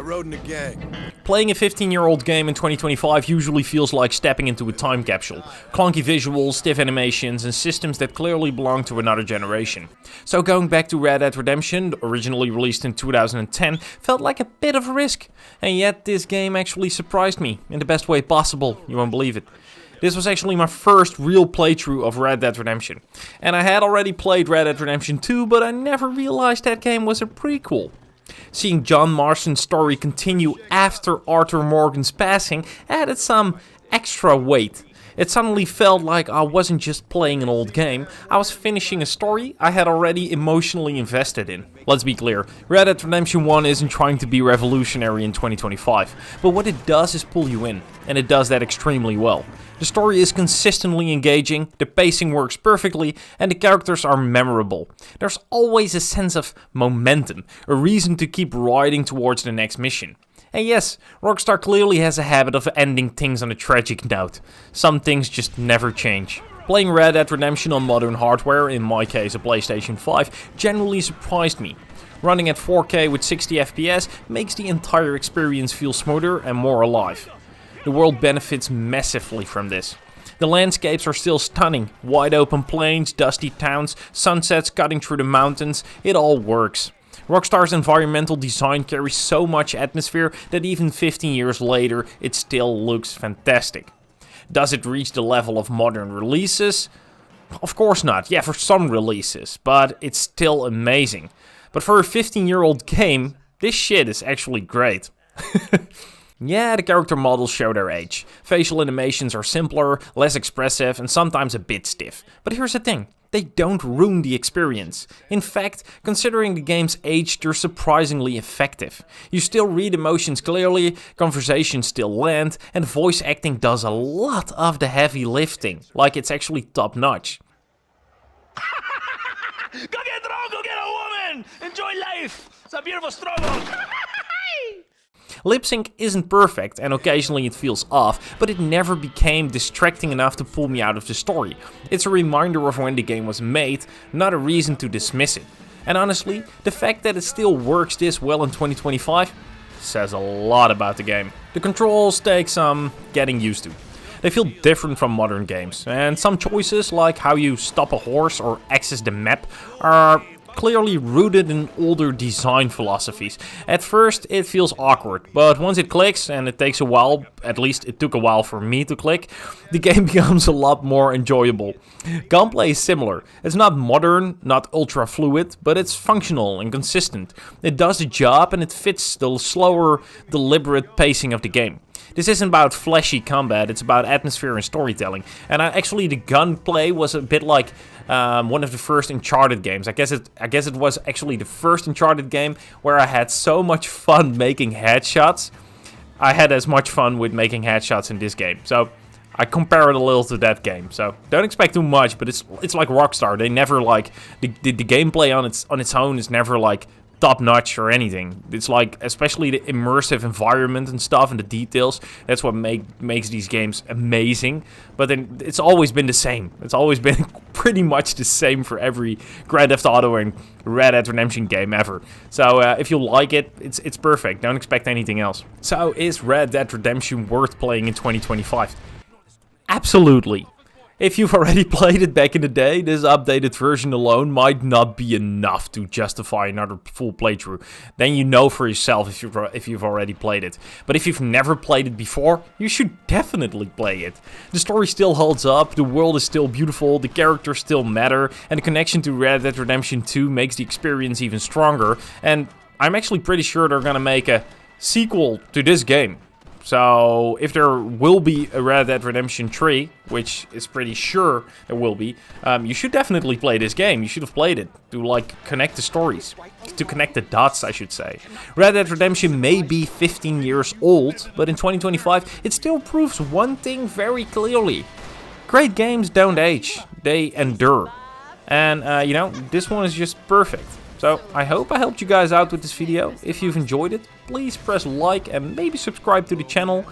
I rode in a gang. Playing a 15-year-old game in 2025 usually feels like stepping into a time capsule. Clunky visuals, stiff animations, and systems that clearly belong to another generation. So going back to Red Dead Redemption, originally released in 2010, felt like a bit of a risk. And yet this game actually surprised me, in the best way possible, you won't believe it. This was actually my first real playthrough of Red Dead Redemption. And I had already played Red Dead Redemption 2, but I never realized that game was a prequel. Seeing John Marston's story continue after Arthur Morgan's passing added some extra weight. It suddenly felt like I wasn't just playing an old game, I was finishing a story I had already emotionally invested in. Let's be clear, Red Dead Redemption 1 isn't trying to be revolutionary in 2025, but what it does is pull you in, and it does that extremely well. The story is consistently engaging, the pacing works perfectly, and the characters are memorable. There's always a sense of momentum, a reason to keep riding towards the next mission. And yes, Rockstar clearly has a habit of ending things on a tragic note. Some things just never change. Playing Red Dead Redemption on modern hardware, in my case a PlayStation 5, genuinely surprised me. Running at 4K with 60 FPS makes the entire experience feel smoother and more alive. The world benefits massively from this. The landscapes are still stunning. Wide open plains, dusty towns, sunsets cutting through the mountains, it all works. Rockstar's environmental design carries so much atmosphere that even 15 years later it still looks fantastic. Does it reach the level of modern releases? Of course not. Yeah, for some releases, but it's still amazing. But for a 15-year-old game, this shit is actually great. Yeah, the character models show their age. Facial animations are simpler, less expressive, and sometimes a bit stiff. But here's the thing, they don't ruin the experience. In fact, considering the game's age, they're surprisingly effective. You still read emotions clearly, conversations still land, and voice acting does a lot of the heavy lifting, like it's actually top notch. Go get drunk, go get a woman! Enjoy life! It's a beautiful struggle! Lip sync isn't perfect and occasionally it feels off, but it never became distracting enough to pull me out of the story. It's a reminder of when the game was made, not a reason to dismiss it. And honestly, the fact that it still works this well in 2025 says a lot about the game. The controls take some getting used to. They feel different from modern games, and some choices like how you stop a horse or access the map are clearly rooted in older design philosophies. At first it feels awkward, but once it clicks, and it takes a while, at least it took a while for me to click, the game becomes a lot more enjoyable. Gunplay is similar. It's not modern, not ultra fluid, but it's functional and consistent. It does the job and it fits the slower, deliberate pacing of the game. This isn't about flashy combat, it's about atmosphere and storytelling. And actually the gunplay was a bit like one of the first Uncharted games. I guess it was actually the first Uncharted game where I had so much fun making headshots. I had as much fun with making headshots in this game. So I compare it a little to that game. So don't expect too much, but it's like Rockstar. They never like the gameplay on its own is never like top notch or anything. It's like, especially the immersive environment and stuff and the details, that's what makes these games amazing. But then it's always been the same. It's always been pretty much the same for every Grand Theft Auto and Red Dead Redemption game ever. So if you like it, it's perfect. Don't expect anything else. So is Red Dead Redemption worth playing in 2025? Absolutely. If you've already played it back in the day, this updated version alone might not be enough to justify another full playthrough. Then you know for yourself if you've already played it. But if you've never played it before, you should definitely play it. The story still holds up, the world is still beautiful, the characters still matter, and the connection to Red Dead Redemption 2 makes the experience even stronger. And I'm actually pretty sure they're gonna make a sequel to this game. So if there will be a Red Dead Redemption 3, which is pretty sure there will be, you should definitely play this game. You should have played it to like connect the stories, to connect the dots, I should say. Red Dead Redemption may be 15 years old, but in 2025 it still proves one thing very clearly. Great games don't age, they endure. And you know, this one is just perfect. So I hope I helped you guys out with this video. If you've enjoyed it, please press like and maybe subscribe to the channel.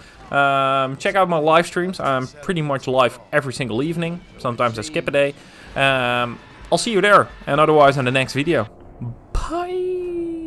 Check out my live streams. I'm pretty much live every single evening. Sometimes I skip a day. I'll see you there, and otherwise in the next video. Bye!